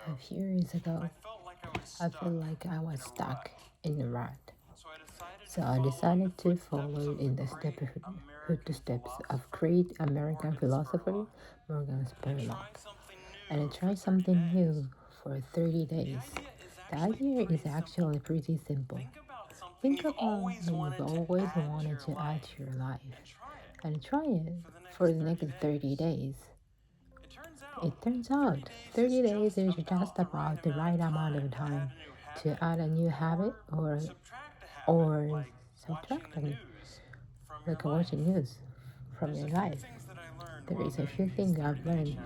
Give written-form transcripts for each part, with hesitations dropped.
A few years ago, I felt like I was stuck in a rut. So I decided to follow in the footsteps of great American philosopher Morgan Spurlock, and I tried something new for 30 days. The idea is actually pretty simple. Think about what you've always wanted to add to your life and try it for the next 30 days. It turns out 30 days is just about the right amount of time to add a new habit or subtract them, like watching news from your life. There is a few things I've learned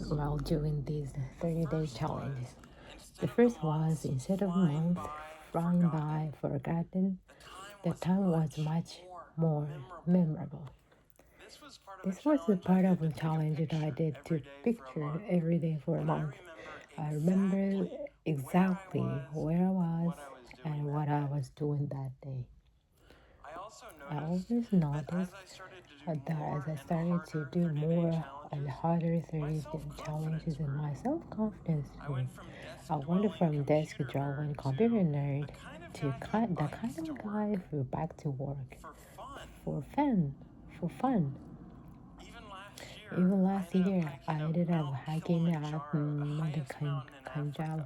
while doing these 30-day challenges. The first was instead of months flying by forgotten, the time was much more memorable. This was the part of the challenge that I did to picture every day for a month. I remember exactly where I was and what I was doing that day. I always noticed that as I started to do more and harder 30 challenges and my self-confidence grew. I went from desk drawing computer nerd to the kind of guy who back to work for fun, for fun. Even last year, I ended up hiking up Mount Kilimanjaro.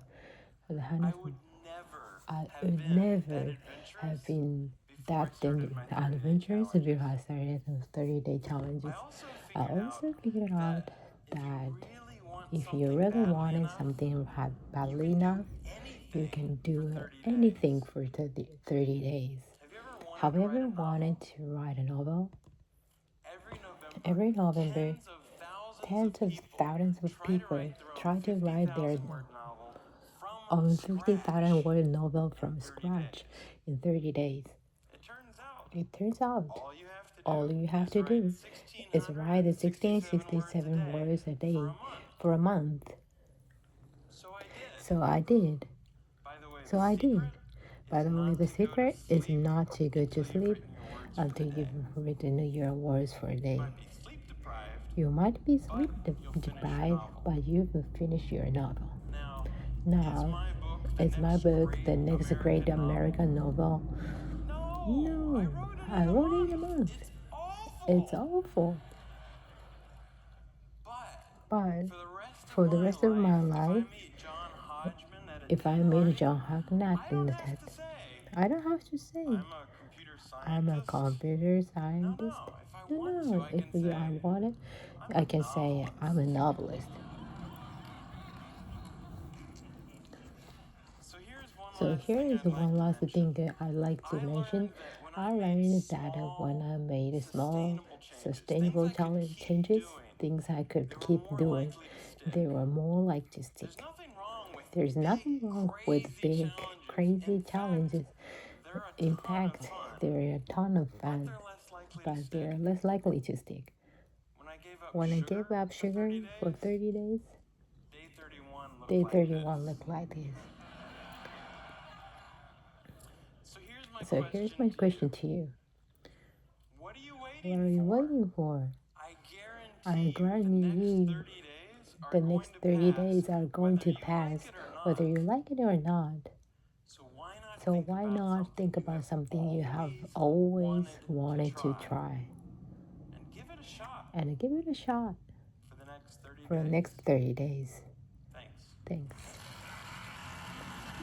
I would never have been that adventurous if I started those 30-day challenges. I also figured out that if you really wanted something badly enough, you can do anything for 30 days. Have you ever wanted to write a novel? Every November, tens of thousands of people try to write their own 50,000 word novel from scratch in 30 days. It turns out all you have to do is write 1667 words a day for a month. So I did. So I did. By the way, the secret is not to go to sleep until you've written your words for a day. You might be sleep deprived, but you will finish your novel. Now, is my book the next great American novel? No, I wrote it in a month. It's awful. But for the rest of my life, if I meet John Hodgman in the test, I don't have to say I'm a computer scientist. No, if I want it, I can say I'm a novelist. So here is one last thing that I like to mention. I learned that when I made small, sustainable changes, things I could keep doing, they were more like to stick. There's nothing wrong with big, crazy challenges. In fact, they're a ton of fun, but they're less likely to stick. When I gave up sugar for 30 days, day 31 looked like this. So here's my question to you. What are you waiting for? I guarantee you the next 30 days are going to pass whether you like it or not. So why not think about something you have always wanted to try and give it a shot for the next 30 days? Thanks.